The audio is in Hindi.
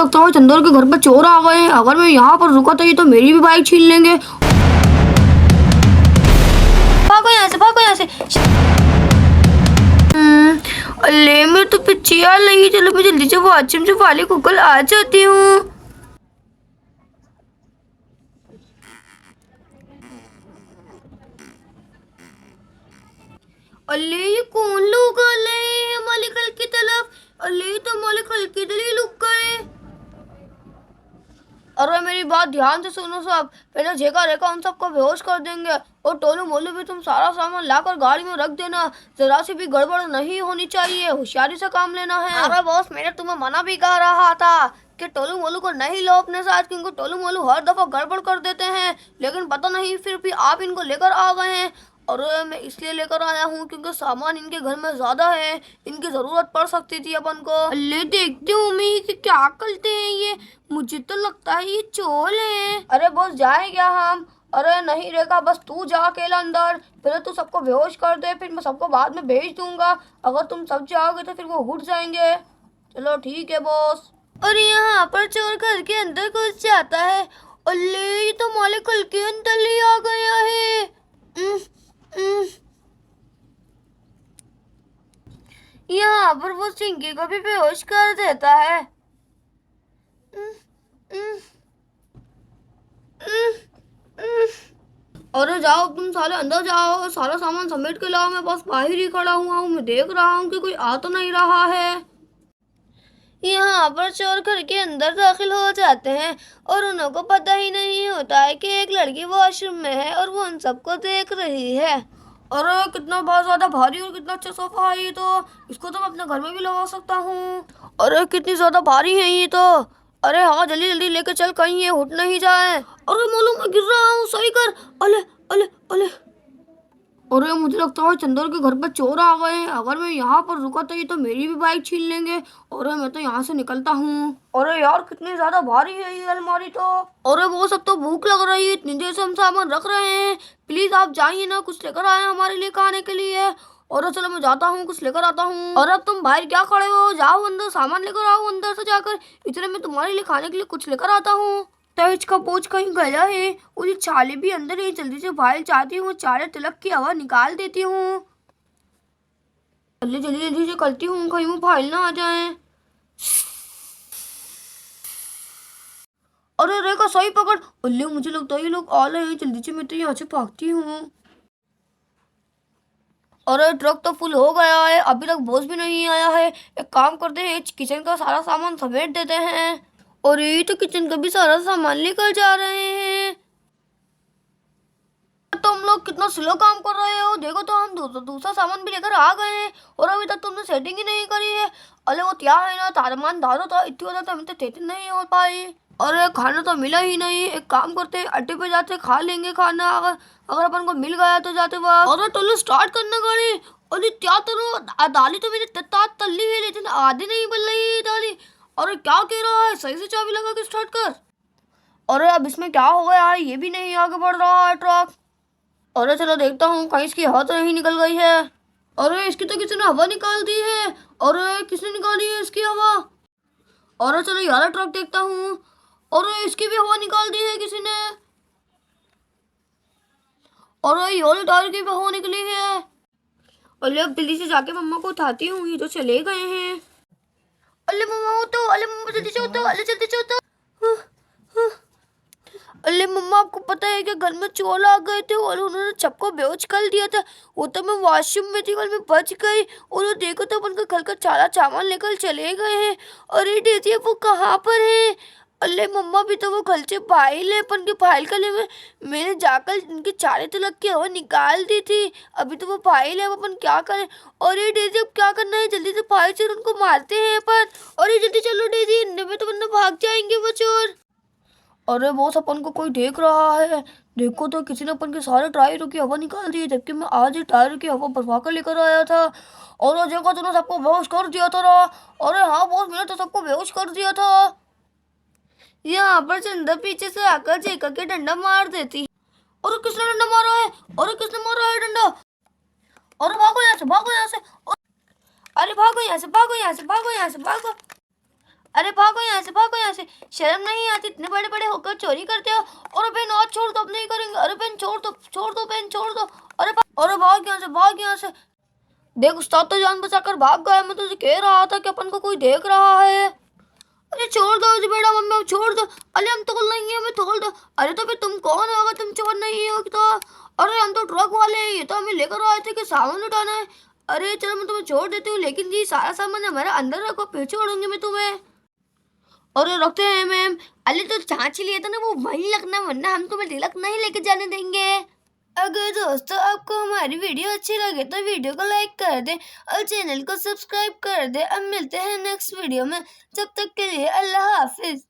लगता है चंदर के घर पर चोर आ गए हैं। अगर मैं यहाँ पर रुका तो ये तो मेरी भी बाइक छीन लेंगे। भागो यहाँ से, भागो यहाँ से। अल्ले मैं तो पीछे आ रही। चलो मैं जल्दी से वॉशरूम से वाले को कल आ जाती हूँ। अल्ले ये कौन लोग आ रहे हैं हमारे घर की तरफ? अल्ले तो हमारे घर की तरफ ही लुक गए। अरे मेरी बात ध्यान से सुनो सब। पहले जेका रेखा उन सबको बेहोश कर देंगे और टोलू मोलू भी तुम सारा सामान लाकर गाड़ी में रख देना। जरा सी भी गड़बड़ नहीं होनी चाहिए, होशियारी से काम लेना है। अरे बॉस मैंने तुम्हें मना भी कर रहा था कि टोलू मोलू को नहीं लो अपने साथ, क्योंकि टोलू मोलू हर दफा गड़बड़ कर देते हैं। लेकिन पता नहीं फिर भी आप इनको लेकर आ गए हैं। और मैं इसलिए लेकर आया हूँ क्योंकि सामान इनके घर में ज्यादा है, इनकी जरूरत पड़ सकती थी अपन को। ले देखती हूँ मैं कि क्या करते हैं ये। मुझे तो लगता है ये चोर है। अरे बॉस जाए क्या हम? अरे नहीं रेखा, बस तू जा अकेला अंदर। पहले तू सबको बेहोश कर दे, फिर मैं सबको बाद में भेज दूंगा। अगर तुम सब जाओगे तो फिर वो उठ जाएंगे। चलो ठीक है बॉस। और यहाँ पर चोर घर के अंदर घुस जाता है। अल्ले ये तो हमारे घर के अंदर ले आ गया है। यहाँ पर वो चिंकी को भी बेहोश कर देता है। अरे जाओ तुम सारे अंदर जाओ, सारा सामान समेट के लाओ। मैं बस बाहर ही खड़ा हुआ हूँ, मैं देख रहा हूँ कि कोई आ तो नहीं रहा है। यहाँ पर चोर घर के अंदर दाखिल हो जाते हैं और उन्हों को पता ही नहीं होता है कि एक लड़की वॉशरूम में है और वो उन सबको देख रही है। अरे कितना बहुत ज्यादा भारी और कितना अच्छा सोफा है ये तो। इसको तो मैं अपने घर में भी लगा सकता हूँ। अरे कितनी ज्यादा भारी है ये तो। अरे हाँ जल्दी जल्दी लेके चल, कहीं ये उठ नहीं जाए। अरे मालूम मैं गिर रहा हूँ, सही कर। अले अले अले। अरे मुझे लगता है चंदर के घर पर चोर आ गए हैं। अगर मैं यहाँ पर रुका तो ये तो मेरी भी बाइक छीन लेंगे। अरे मैं तो यहाँ से निकलता हूँ। अरे यार कितनी ज्यादा भारी है ये अलमारी तो। अरे वो सब तो भूख लग रही है, इतनी देर से हम सामान रख रहे हैं। प्लीज आप जाइए ना, कुछ लेकर आए हमारे लिए खाने के लिए। और चलो मैं जाता हूँ, कुछ लेकर आता हूँ। और अब तुम बाहर क्या खड़े हो? जाओ अंदर, सामान लेकर आओ अंदर से जाकर। इतने में तुम्हारे लिए खाने के लिए कुछ लेकर आता हूँ। तेज का बोझ कहीं गया है, उसकी चाले भी अंदर है। जल्दी से बाहर जाती हूँ, चारे तिलक की हवा निकाल देती हूँ। जल्दी जल्दी जल्दी से करती हूँ, कहीं वो फाइल ना आ जाए। अरे रेखा सही पकड़। अल्ले मुझे लगता है ये लोग आ रहे हैं, जल्दी से मैं तो यहाँ से भागती हूँ। अरे ट्रक तो फुल हो गया है, अभी तक बॉस भी नहीं आया है। एक काम करते हैं, किचन का सारा सामान समेट देते हैं। और ये तो किचन का भी सारा सामान लेकर जा रहे हैं। तुम लोग कितना स्लो काम कर रहे हो। देखो तो हम दूसरा सामान भी लेकर आ गए हैं और अभी तक तुमने सेटिंग ही नहीं करी है। अरे वो क्या है ना, तारमान दादो तो इतनी होता तो हमें तो सेटिंग नहीं हो पाई। अरे खाना तो मिला ही नहीं। एक काम करते हैं, अड्डे पे जाते खा लेंगे खाना, अगर अगर अपन को मिल गया तो जाते वक्त। अरे चलो स्टार्ट करना गाड़ी। अरे क्या करो, दाली तो मेरी तल्ली है लेकिन आधी नहीं बन रही है दाली। अरे क्या कह रहा है, सही से चाबी लगा के स्टार्ट कर। अरे अब इसमें क्या हो गया है, ये भी नहीं आगे बढ़ रहा है ट्रक। अरे चलो देखता हूँ कहीं इसकी हवा तो नहीं निकल गई है। अरे इसकी तो किसी ने हवा निकाल दी है। अरे किसने निकाली है इसकी हवा? अरे चलो यार ट्रक देखता हूँ। अरे इसकी भी हवा निकाल दी है किसी ने। अरे ये वाले टायर की भी हवा निकली है। अरे अब जल्दी से जाके मम्मा को उठाती हूँ, ये तो चले गए हैं। अरे मम्मा उठो, अरे मम्मा जल्दी से उठो, अरे जल्दी से उठो। अरे मम्मा आपको पता है कि घर में चोर आ गए थे और उन्होंने सबको बेहोश कर दिया था। वो तो मैं वॉशरूम में थी और मैं बच गई। और वो देखो तो अपन का घर का सारा सामान लेकर चले गए हैं। अरे दीदी वो कहाँ पर है? अरे मम्मा भी तो वो घर से फाइल है, अपन की फाइल के लिए मैंने जाकर उनकी चारे तलक की हवा निकाल दी थी। अभी तो वो फाइल है, अब अपन क्या करें? अरे डेजी अब क्या करना है? जल्दी से फाइल से उनको मारते हैं अपन। अरे जल्दी चलो डेजी, इनमें तो वरना भाग जाएंगे वो चोर। अरे बॉस अपन को कोई देख रहा है। देखो तो किसी ने अपन के सारे टायरों की हवा निकाल दी है, जबकि मैं आज ही टायर की हवा भरवा कर लेकर आया था। और वो देखो तूने सबको बेहोश कर दिया था ना। अरे हाँ बॉस मैंने तो सबको बेहोश कर दिया था। यहाँ पर चंदा पीछे से आकर जेका के डंडा मार देती। और किसने डंडा मारा है? और किसने मारा है डंडा? और भागो यहाँ से, भागो यहाँ से। अरे भागो यहाँ से, भागो यहाँ से, भागो यहाँ से, भागो। अरे भागो यहाँ से, भागो यहाँ से, शर्म नहीं आती, इतने बड़े बड़े होकर चोरी करते हो। और बहन और छोड़ दो, अब नहीं करेंगे। अरे बहन छोड़ दो, छोड़ दो बहन, छोड़ दो। अरे भाग यहाँ से, भाग यहाँ से। देख उस्ताद तो जान बचाकर भाग गया, मैं तुझे कह रहा था कि अपन को कोई देख रहा है। अरे छोड़ दो बेटा, मम्मी छोड़ दो। अरे हम तोड़ लेंगे, हमें तोड़ दो। अरे तो फिर तुम कौन हो, तुम चोर नहीं हो तो? अरे हम तो ट्रक वाले हैं, ये तो हमें लेकर आए थे कि सामान उठाना है। अरे चलो मैं तुम्हें छोड़ देती हूँ, लेकिन ये सारा सामान हमारे अंदर रखो, फिर छोड़ूंगी मैं तुम्हें। और रखते हैं मैम। अरे तो छाछ लिए था ना, वो वहीं रखना, वरना हम तुम्हें तिलक नहीं लेके जाने देंगे। अगर दोस्तों आपको हमारी वीडियो अच्छी लगे तो वीडियो को लाइक कर दें और चैनल को सब्सक्राइब कर दें। अब मिलते हैं नेक्स्ट वीडियो में, जब तक के लिए अल्लाह हाफिज।